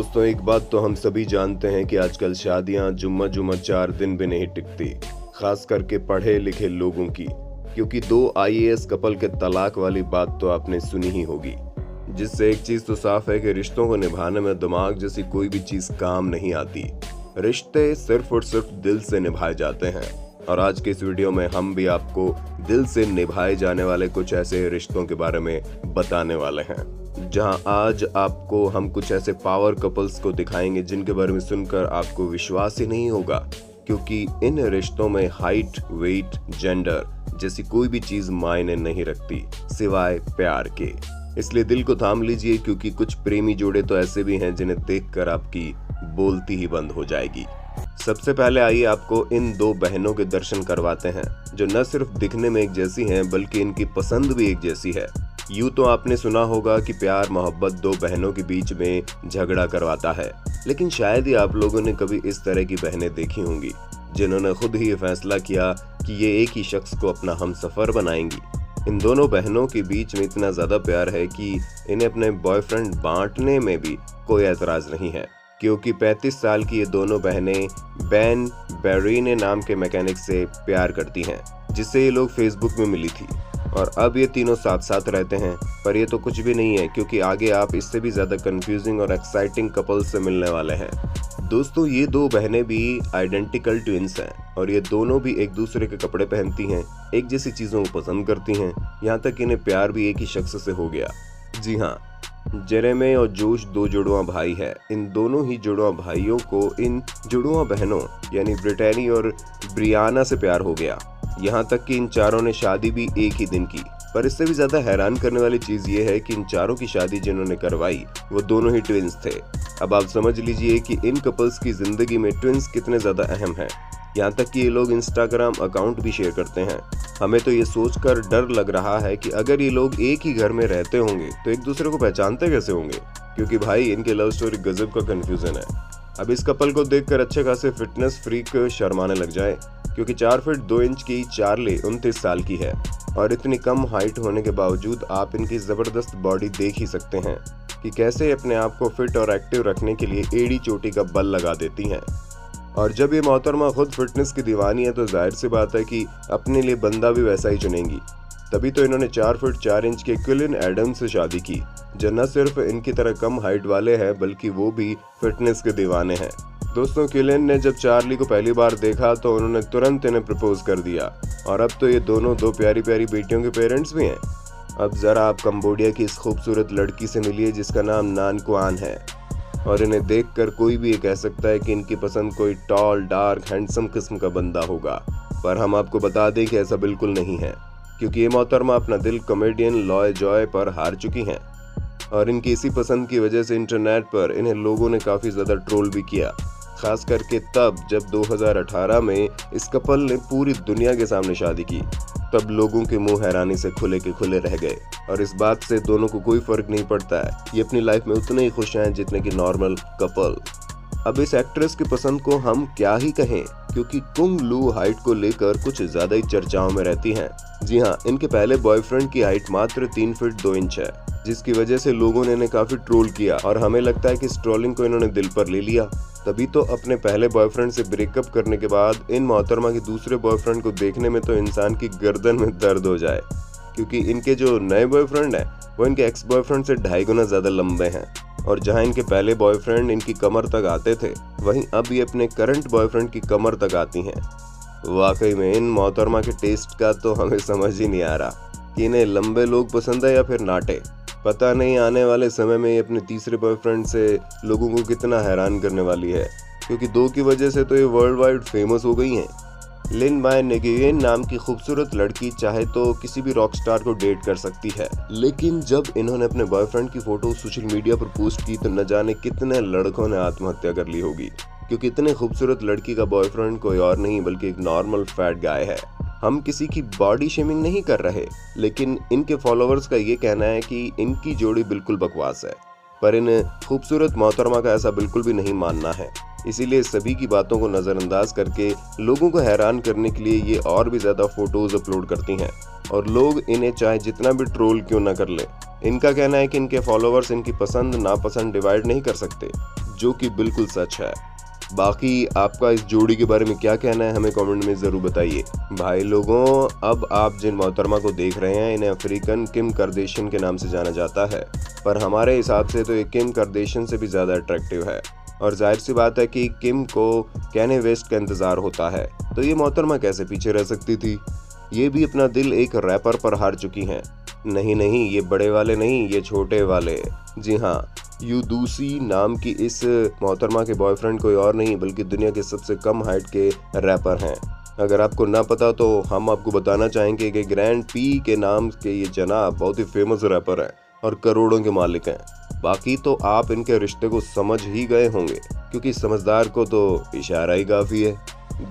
दोस्तों, एक बात तो हम सभी जानते हैं कि आजकल शादियां जुम्मा 4 दिन भी नहीं टिकती, खास करके पढ़े लिखे लोगों की। क्योंकि 2 आईएएस कपल के तलाक वाली बात तो आपने सुनी ही होगी, जिससे एक चीज तो साफ है कि रिश्तों को निभाने में दिमाग जैसी कोई भी चीज काम नहीं आती। रिश्ते सिर्फ और सिर्फ दिल से निभाए जाते हैं, और आज के इस वीडियो में हम भी आपको दिल से निभाए जाने वाले कुछ ऐसे रिश्तों के बारे में बताने वाले हैं, जहां आज आपको हम कुछ ऐसे पावर कपल्स को दिखाएंगे जिनके बारे में सुनकर आपको विश्वास ही नहीं होगा, क्योंकि इन रिश्तों में हाइट, वेट, जेंडर जैसी कोई भी चीज मायने नहीं रखती सिवाय प्यार के। इसलिए दिल को थाम लीजिए, क्योंकि कुछ प्रेमी जोड़े तो ऐसे भी हैं जिन्हें देखकर आपकी बोलती ही बंद हो जाएगी। सबसे पहले आइए आपको इन 2 बहनों के दर्शन करवाते हैं, जो न सिर्फ दिखने में एक जैसी हैं बल्कि इनकी पसंद भी एक जैसी है। यूं तो आपने सुना होगा कि प्यार मोहब्बत 2 बहनों के बीच में झगड़ा करवाता है, लेकिन शायद ही आप लोगों ने कभी इस तरह की बहनें देखी होंगी जिन्होंने खुद ही ये फैसला किया कि ये एक ही शख्स को अपना हमसफर बनाएंगी। इन दोनों बहनों के बीच में इतना ज्यादा प्यार है कि इन्हें अपने बॉयफ्रेंड बांटने में भी कोई ऐतराज नहीं है, क्योंकि 35 साल की ये दोनों बहनें बेन बेरीने नाम के मैकेनिक से प्यार करती हैं, जिससे ये लोग फेसबुक में मिली थी, और अब ये तीनों साथ साथ रहते हैं। पर ये तो कुछ भी नहीं है, क्योंकि आगे आप इससे भी ज्यादा कंफ्यूजिंग और एक्साइटिंग कपल से मिलने वाले हैं। दोस्तों, ये 2 बहनें भी आइडेंटिकल ट्विंस हैं, और ये दोनों भी एक दूसरे के कपड़े पहनती हैं, एक जैसी चीजों को पसंद करती हैं, यहाँ तक इन्हें प्यार भी एक ही शख्स से हो गया। जी हाँ, जेरेमे और जोश 2 जुड़वा भाई है। इन दोनों ही जुड़वा भाइयों को इन जुड़वा बहनों यानी ब्रिटेनी और ब्रियाना से प्यार हो गया। यहाँ तक कि इन चारों ने शादी भी एक ही दिन की। पर इससे भी ज्यादा हैरान करने वाली चीज ये है कि इन चारों की शादी जिन्होंने करवाई वो दोनों ही ट्विंस थे। अब आप समझ लीजिए कि इन कपल्स की जिंदगी में ट्विंस कितने ज्यादा अहम हैं। यहाँ तक कि ये लोग इंस्टाग्राम अकाउंट भी शेयर करते हैं। हमें तो ये सोचकर डर लग रहा है कि अगर ये लोग एक ही घर में रहते होंगे तो एक दूसरे को पहचानते कैसे होंगे, क्योंकि भाई इनकी लव स्टोरी गजब का कंफ्यूजन है। अब इस कपल को देखकर अच्छे खासे फिटनेस फ्रीक शर्माने लग जाए, क्योंकि 4 फीट 2 इंच की चार्ली 29 साल की है, और इतनी कम हाइट होने के बावजूद आप इनकी जबरदस्त बॉडी देख ही सकते हैं कि कैसे अपने आप को फिट और एक्टिव रखने के लिए एड़ी चोटी का बल लगा देती हैं। और जब ये मोहतरमा खुद फिटनेस की दीवानी है तो जाहिर सी बात है कि अपने लिए बंदा भी वैसा ही चुनेंगी। तभी तो इन्होंने 4 फीट 4 इंच के क्विलिन एडम्स से शादी की, जो न सिर्फ इनकी तरह कम हाइट वाले हैं बल्कि वो भी फिटनेस के दीवाने हैं। दोस्तों, क्विलिन ने जब चार्ली को पहली बार देखा तो उन्होंने तुरंत इन्हें प्रपोज कर दिया, और अब तो ये दोनों 2 प्यारी प्यारी बेटियों के पेरेंट्स भी हैं। अब जरा आप कंबोडिया की इस खूबसूरत लड़की से मिलिए जिसका नाम नान क्वान है, और इन्हें देखकर कोई भी ये कह सकता है कि इनकी पसंद कोई टॉल, डार्क, हैंडसम किस्म का बंदा होगा। पर हम आपको बता दें कि ऐसा बिल्कुल नहीं है, क्योंकि ये मोहतरमा अपना दिल कॉमेडियन लॉय जॉय पर हार चुकी हैं, और इनकी इसी पसंद की वजह से इंटरनेट पर इन्हें लोगों ने काफी ज्यादा ट्रोल भी किया, खास करके तब जब 2018 में इस कपल ने पूरी दुनिया के सामने शादी की। तब लोगों के मुंह हैरानी से खुले के खुले रह गए, और इस बात से दोनों को कोई फर्क नहीं पड़ता है, ये अपनी लाइफ में उतने ही खुश हैं जितने कि नॉर्मल कपल। अब इस एक्ट्रेस की पसंद को हम क्या ही कहें, क्योंकि कुंग लू हाइट को लेकर कुछ ज्यादा ही चर्चाओं में रहती हैं। जी हाँ, इनके पहले बॉयफ्रेंड की हाइट मात्र 3 फीट 2 इंच है, जिसकी वजह से लोगों ने इन्हें काफी ट्रोल किया, और हमें लगता है कि इस ट्रोलिंग को इन्होंने दिल पर ले लिया। तभी तो अपने पहले बॉयफ्रेंड से ब्रेकअप करने के बाद इन मोहतरमा के दूसरे बॉयफ्रेंड को देखने में तो इंसान की गर्दन में दर्द हो जाए, क्योंकि इनके जो नए बॉयफ्रेंड हैं वो इनके एक्स बॉयफ्रेंड से 2.5 गुना ज्यादा लंबे हैं, और जहां इनके पहले बॉयफ्रेंड इनकी कमर तक आते थे, वहीं अब ये अपने करंट बॉयफ्रेंड की कमर तक आती हैं। वाकई में इन मोहतरमा के टेस्ट का तो हमें समझ ही नहीं आ रहा कि इन्हें लंबे लोग पसंद है या फिर नाटे। पता नहीं आने वाले समय में ये अपने तीसरे बॉयफ्रेंड से लोगों को कितना हैरान करने वाली है, क्योंकि 2 की वजह से तो ये वर्ल्ड वाइड फेमस हो गई हैं। लिन बाय नेगुयेन नाम की खूबसूरत लड़की चाहे तो किसी भी रॉक स्टार को डेट कर सकती है, लेकिन जब इन्होंने अपने बॉयफ्रेंड की फोटो सोशल मीडिया पर पोस्ट की तो न जाने कितने लड़कों ने आत्महत्या कर ली होगी, क्योंकि इतने खूबसूरत लड़की का बॉयफ्रेंड कोई और नहीं बल्कि एक नॉर्मल फैट गाय है। हम किसी की बॉडी शेमिंग नहीं कर रहे, लेकिन इनके फॉलोअर्स का ये कहना है कि इनकी जोड़ी बिल्कुल बकवास है, पर इन खूबसूरत मोहतरमा का ऐसा बिल्कुल भी नहीं मानना है। इसीलिए सभी की बातों को नजरअंदाज करके लोगों को हैरान करने के लिए ये और भी ज्यादा फोटोज अपलोड करती हैं, और लोग इन्हें चाहे जितना भी ट्रोल क्यों ना कर ले, इनका कहना है कि इनके फॉलोअर्स इनकी पसंद नापसंद डिवाइड नहीं कर सकते, जो कि बिल्कुल सच है। बाकी आपका इस जोड़ी के बारे में क्या कहना है हमें कमेंट में ज़रूर बताइए। भाई लोगों, अब आप जिन मोहतरमा को देख रहे हैं इन्हें अफ्रीकन किम करदेशियन के नाम से जाना जाता है, पर हमारे हिसाब से तो ये किम करदेशियन से भी ज़्यादा अट्रैक्टिव है। और जाहिर सी बात है कि किम को कैने वेस्ट का इंतज़ार होता है, तो ये मोहतरमा कैसे पीछे रह सकती थी। ये भी अपना दिल एक रैपर पर हार चुकी हैं। नहीं, ये बड़े वाले नहीं, ये छोटे वाले। जी हाँ, यूदूसी नाम की इस मोहतरमा के बॉयफ्रेंड कोई और नहीं बल्कि दुनिया के सबसे कम हाइट के रैपर हैं। अगर आपको ना पता तो हम आपको बताना चाहेंगे कि ग्रैंड पी के नाम के ये जनाब बहुत ही फेमस रैपर हैं और करोड़ों के मालिक हैं। बाकी तो आप इनके रिश्ते को समझ ही गए होंगे, क्योंकि समझदार को तो इशारा ही काफ़ी है।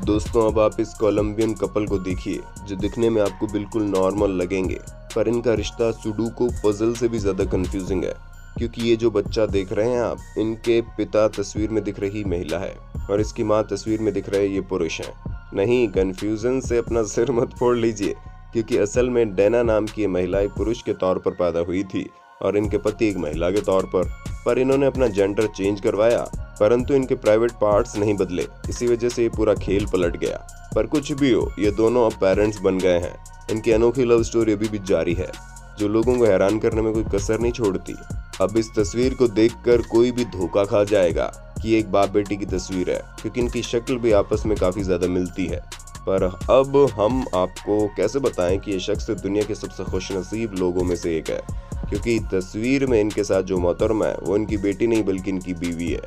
दोस्तों, अब आप इस कोलंबियन कपल को देखिए, जो दिखने में आपको बिल्कुल नॉर्मल लगेंगे, पर इनका रिश्ता सुडोकू पजल से भी ज़्यादा कंफ्यूजिंग है। क्योंकि ये जो बच्चा देख रहे हैं आप, इनके पिता तस्वीर में दिख रही महिला है और इसकी माँ तस्वीर में दिख रहे ये पुरुष हैं। नहीं, कन्फ्यूजन से अपना सिर मत फोड़ लीजिए, क्योंकि असल में डैना नाम की ये महिला एक पुरुष के तौर पर पैदा हुई थी और इनके पति एक महिला के तौर पर इन्होंने अपना जेंडर चेंज करवाया, परंतु इनके प्राइवेट पार्ट्स नहीं बदले। इसी वजह से ये पूरा खेल पलट गया। पर कुछ भी हो, ये दोनों अब पेरेंट्स बन गए हैं। इनकी अनोखी लव स्टोरी अभी भी जारी है, जो लोगों को हैरान करने में कोई कसर नहीं छोड़ती। अब इस तस्वीर को देखकर कोई भी धोखा खा जाएगा कि एक बाप बेटी की तस्वीर है, क्योंकि इनकी शक्ल भी आपस में काफ़ी ज़्यादा मिलती है। पर अब हम आपको कैसे बताएं कि ये शख्स दुनिया के सबसे खुशनसीब लोगों में से एक है, क्योंकि तस्वीर में इनके साथ जो मोहतरमा है वो इनकी बेटी नहीं बल्कि इनकी बीवी है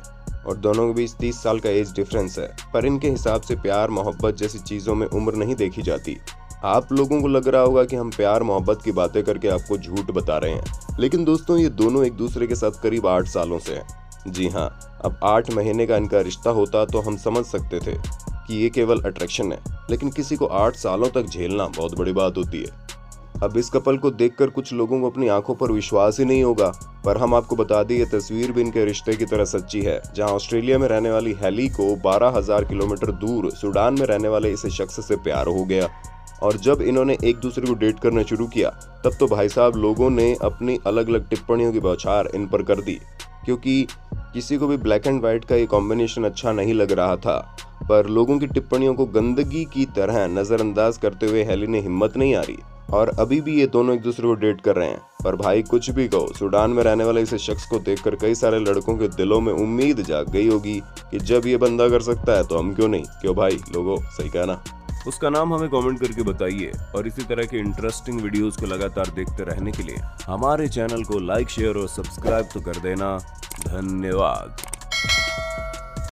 और दोनों के बीच 30 साल का एज डिफरेंस है। पर इनके हिसाब से प्यार मोहब्बत जैसी चीज़ों में उम्र नहीं देखी जाती। आप लोगों को लग रहा होगा कि हम प्यार मोहब्बत की बातें करके आपको झूठ बता रहे हैं, लेकिन दोस्तों ये दोनों एक दूसरे के साथ करीब 8 सालों से हैं। जी हाँ, अब 8 महीने का इनका रिश्ता होता तो हम समझ सकते थे कि ये केवल अट्रैक्शन है, लेकिन किसी को 8 सालों तक झेलना बहुत बड़ी बात होती है। अब इस कपल को देखकर कुछ लोगों को अपनी आंखों पर विश्वास ही नहीं होगा, पर हम आपको बता दें ये तस्वीर भी इनके रिश्ते की तरह सच्ची है। जहां ऑस्ट्रेलिया में रहने वाली हेली को 12,000 किलोमीटर दूर सूडान में रहने वाले इस शख्स से प्यार हो गया और जब इन्होंने एक दूसरे को डेट करना शुरू किया, तब तो भाई साहब लोगों ने अपनी अलग अलग टिप्पणियों की बौछार इन पर कर दी, क्योंकि किसी को भी ब्लैक एंड व्हाइट का ये कॉम्बिनेशन अच्छा नहीं लग रहा था। पर लोगों की टिप्पणियों को गंदगी की तरह नज़रअंदाज करते हुए हेली ने हिम्मत नहीं हारी और अभी भी ये दोनों एक दूसरे को डेट कर रहे हैं। पर भाई कुछ भी कहो, सूडान में रहने वाले इस शख्स को देखकर कई सारे लड़कों के दिलों में उम्मीद जाग गई होगी कि जब ये बंदा कर सकता है तो हम क्यों नहीं। क्यों भाई लोगों, सही कहना। उसका नाम हमें कमेंट करके बताइए और इसी तरह के इंटरेस्टिंग वीडियोस को लगातार देखते रहने के लिए हमारे चैनल को लाइक शेयर और सब्सक्राइब तो कर देना। धन्यवाद।